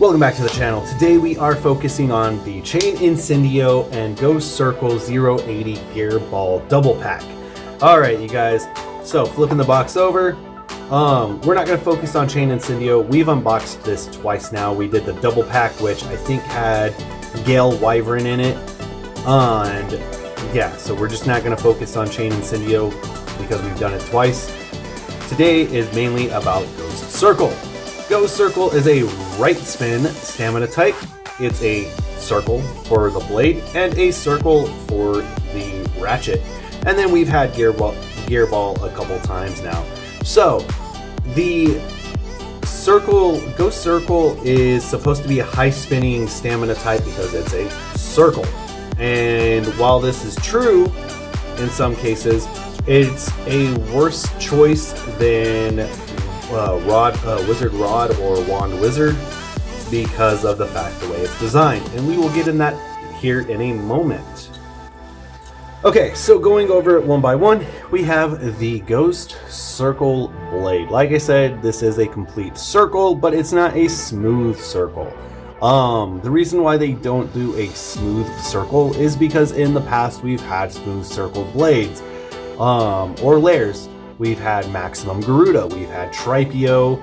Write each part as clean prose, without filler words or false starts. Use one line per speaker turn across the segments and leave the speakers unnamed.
Welcome back to the channel. Today we are focusing on the Chain Incendio and Ghost Circle 080 Gear Ball Double Pack. Alright you guys, so flipping the box over, we're not going to focus on Chain Incendio. We've unboxed this twice now. We did the double pack, which I think had Gale Wyvern in it, and yeah, so we're just not going to focus on Chain Incendio because we've done it twice. Today is mainly about Ghost Circle. Ghost Circle is a right spin stamina type. It's a circle for the blade and a circle for the ratchet. And then we've had Gear Ball a couple times now. So the Ghost Circle is supposed to be a high spinning stamina type because it's a circle. And while this is true in some cases, it's a worse choice than Wizard Rod or Wand Wizard because of the fact the way it's designed, and we will get in that here in a moment. Okay, so going over it one by one, we have the Ghost Circle blade. Like I said, this is a complete circle, but it's not a smooth circle. The reason why they don't do a smooth circle is because in the past we've had smooth circle blades or layers. We've had Maximum Garuda, we've had Tripio,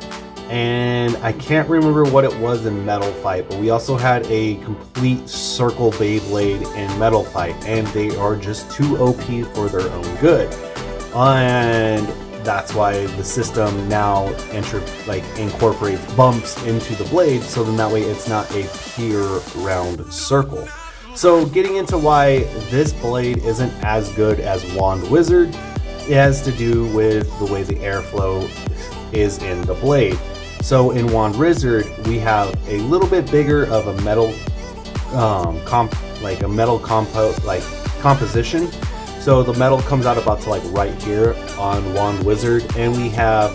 and I can't remember what it was in Metal Fight, but we also had a complete Circle Beyblade in Metal Fight, and they are just too OP for their own good. And that's why the system now incorporates bumps into the blade, so then that way it's not a pure round circle. So getting into why this blade isn't as good as Wand Wizard, it has to do with the way the airflow is in the blade. So in Wand Wizard, we have a little bit bigger of a metal composition. So the metal comes out about to right here on Wand Wizard, and we have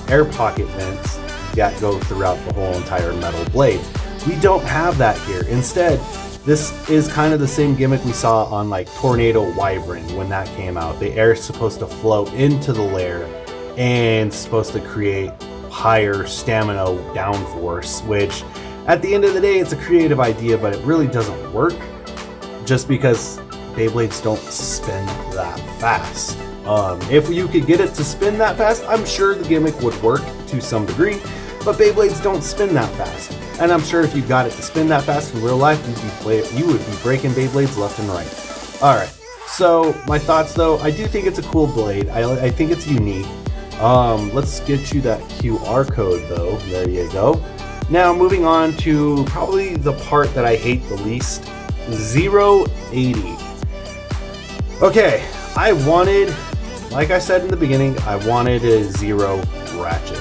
air pocket vents that go throughout the whole entire metal blade. We don't have that here. Instead, this is kind of the same gimmick we saw on Tornado Wyvern when that came out. The air is supposed to flow into the layer and supposed to create higher stamina downforce, which at the end of the day it's a creative idea, but it really doesn't work just because Beyblades don't spin that fast. If you could get it to spin that fast, I'm sure the gimmick would work to some degree, but Beyblades don't spin that fast. And I'm sure if you got it to spin that fast in real life, you would be breaking Beyblades left and right. Alright, so my thoughts though, I do think it's a cool blade. I think it's unique. Let's get you that QR code though. There you go. Now moving on to probably the part that I hate the least, 080. Okay, I wanted, like I said in the beginning, I wanted a 0 ratchet.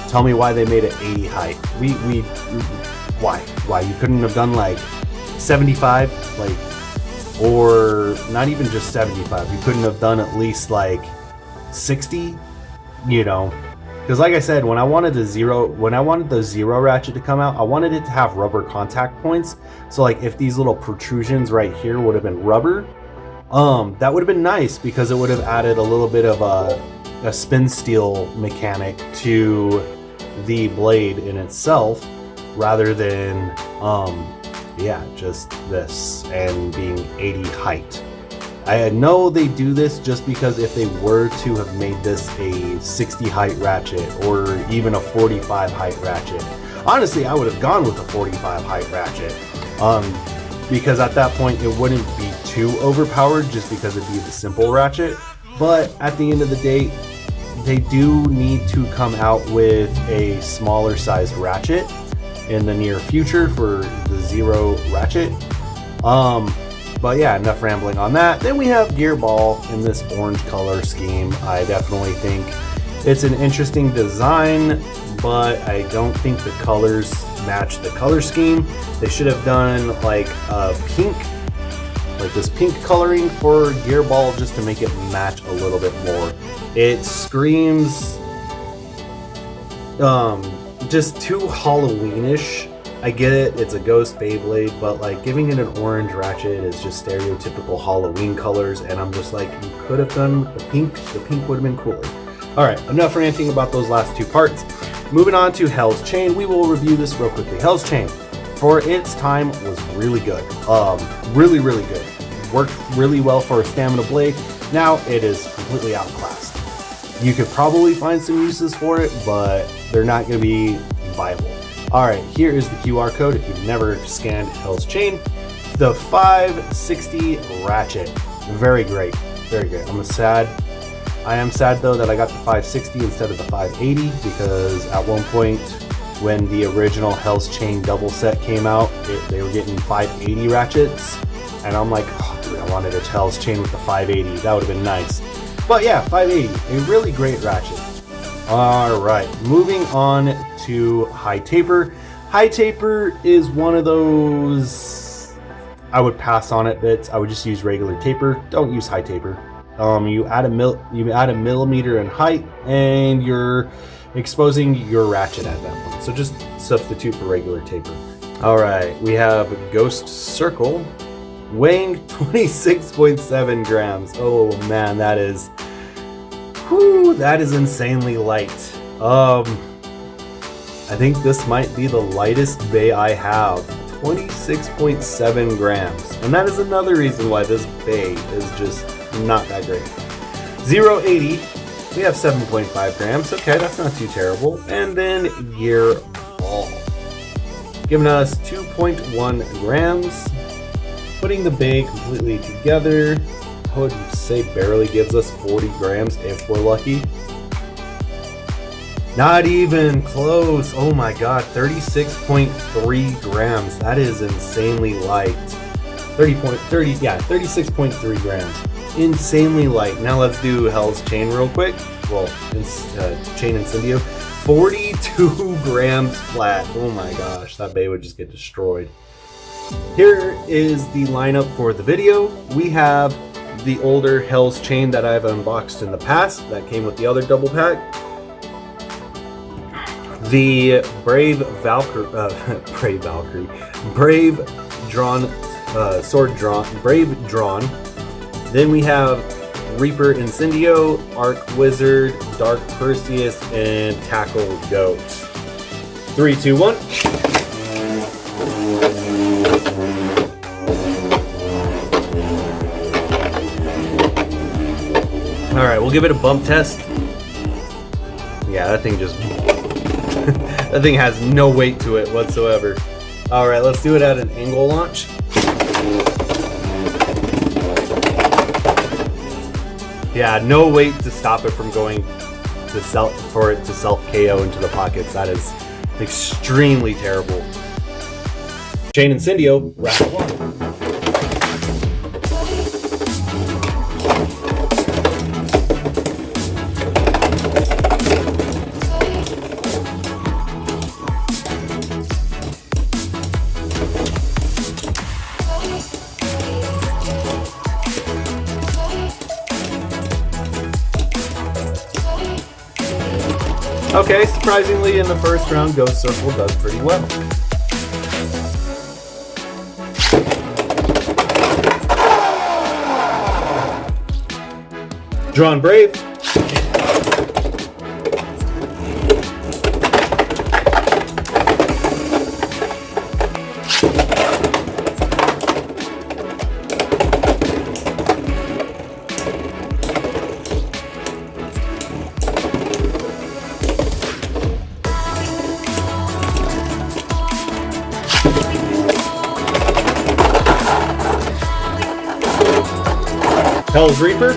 Tell me why they made it 80 height. Why you couldn't have done 75, or not even just 75. You couldn't have done at least 60, because like I said, when I wanted the 0 ratchet to come out, I wanted it to have rubber contact points. So if these little protrusions right here would have been rubber, that would have been nice because it would have added a little bit of a spin steel mechanic to the blade in itself, rather than just this and being 80 height. I know they do this just because if they were to have made this a 60 height ratchet or even a 45 height ratchet, honestly I would have gone with a 45 height ratchet, because at that point it wouldn't be too overpowered just because it'd be the simple ratchet. But at the end of the day, they do need to come out with a smaller sized ratchet in the near future for the 0 ratchet. But yeah, enough rambling on that. Then we have Gear Ball in this orange color scheme. I definitely think it's an interesting design, but I don't think the colors match the color scheme. They should have done a pink, this pink coloring for Gear Ball just to make it match a little bit more. It screams just too Halloweenish. I get it, it's a ghost Beyblade, but giving it an orange ratchet is just stereotypical Halloween colors, and I'm just you could have done the pink would have been cooler. Alright, enough ranting about those last two parts. Moving on to Hell's Chain, we will review this real quickly. Hell's Chain, for its time, was really good. Really, really good. Worked really well for a stamina blade. Now it is completely outclassed. You could probably find some uses for it, but they're not going to be viable. Alright, here is the QR code if you've never scanned Hell's Chain. The 560 ratchet. Very great. Very great. I am sad though that I got the 560 instead of the 580, because at one point when the original Hell's Chain double set came out, they were getting 580 ratchets, and I'm like, oh, dude, I wanted a Hell's Chain with the 580. That would have been nice. But yeah, 580, a really great ratchet. Alright, moving on to High Taper. High Taper is one of those I would pass on it bits. I would just use regular taper. Don't use High Taper. You add a millimeter in height, and you're exposing your ratchet at that point. So just substitute for regular taper. All right, we have Ghost Circle, weighing 26.7 grams. Oh man, that is insanely light. I think this might be the lightest bay I have. 26.7 grams, and that is another reason why this bay is just not that great. 080, we have 7.5 grams. Okay, that's not too terrible. And then Gear Ball, giving us 2.1 grams. Putting the bay completely together, I would say barely gives us 40 grams if we're lucky. Not even close. Oh my god, 36.3 grams. That is insanely light. 36.3 grams. Insanely light. Now let's do Hell's Chain real quick. Well, Chain Incendio. 42 grams flat. Oh my gosh, that bay would just get destroyed. Here is the lineup for the video. We have the older Hell's Chain that I've unboxed in the past that came with the other double pack. The Brave Drawn. Then we have Reaper Incendio, Arc Wizard, Dark Perseus, and Tackle Goat. 3, 2, 1. Alright, we'll give it a bump test. Yeah, that thing just... that thing has no weight to it whatsoever. Alright, let's do it at an angle launch. Yeah, no weight to stop it from going to self KO into the pockets. That is extremely terrible. Chain Incendio, round 1. Okay, surprisingly in the first round, Ghost Circle does pretty well. Drawn Brave. Hell's Reaper.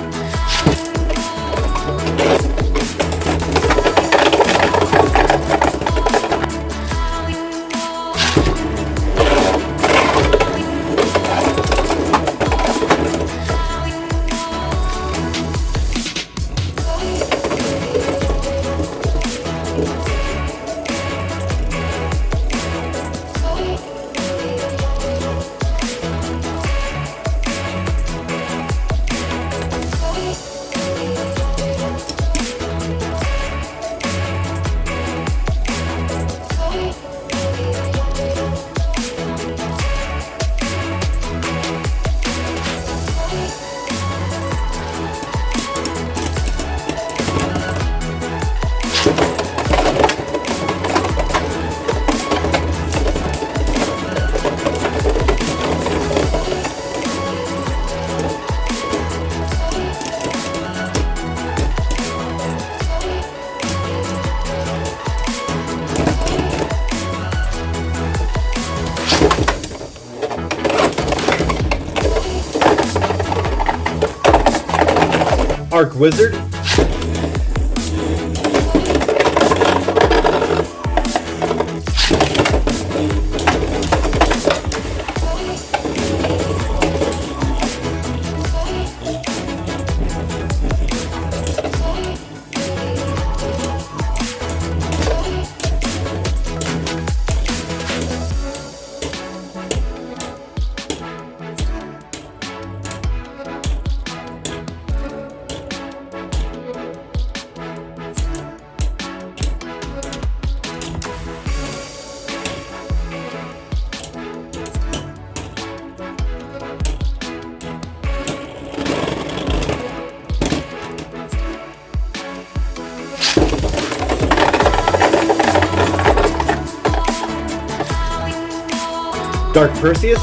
Arc Wizard. Dark Perseus.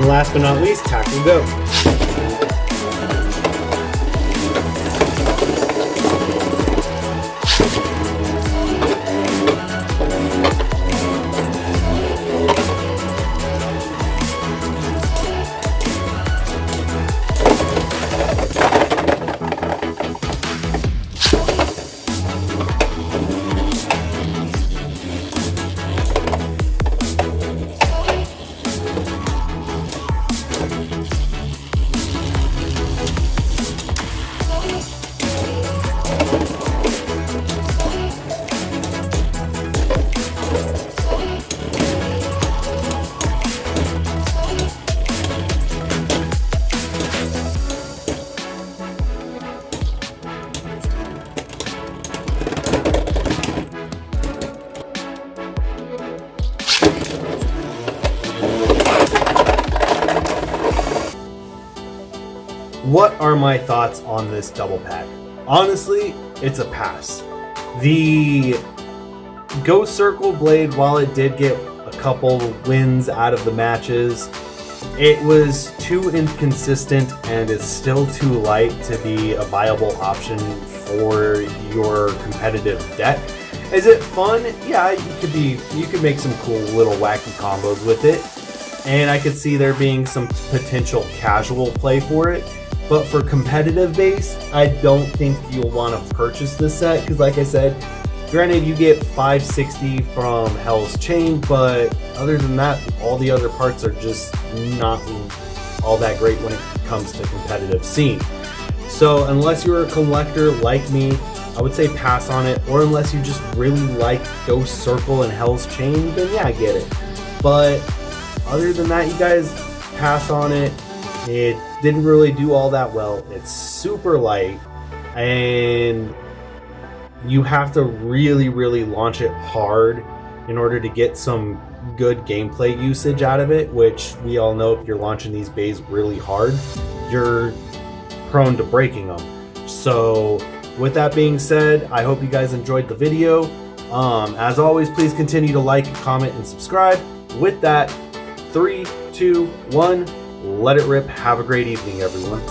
And last but not least, Tackle Go. what are my thoughts on this double pack? Honestly, it's a pass. The Ghost Circle Blade, while it did get a couple wins out of the matches, it was too inconsistent and it's still too light to be a viable option for your competitive deck. Is it fun? Yeah, you could make some cool little wacky combos with it, and I could see there being some potential casual play for it. But for competitive base, I don't think you'll want to purchase this set because, like I said, granted you get 560 from Hell's Chain, but other than that, all the other parts are just not all that great when it comes to competitive scene. So unless you're a collector like me, I would say pass on it, or unless you just really like Ghost Circle and Hell's Chain, then yeah, I get it. But other than that, you guys, pass on it. It didn't really do all that well. It's super light, and you have to really, really launch it hard in order to get some good gameplay usage out of it, which we all know if you're launching these bays really hard, you're prone to breaking them. So with that being said, I hope you guys enjoyed the video. As always, please continue to like, comment, and subscribe. With that, 3, 2, 1, let it rip. Have a great evening, everyone.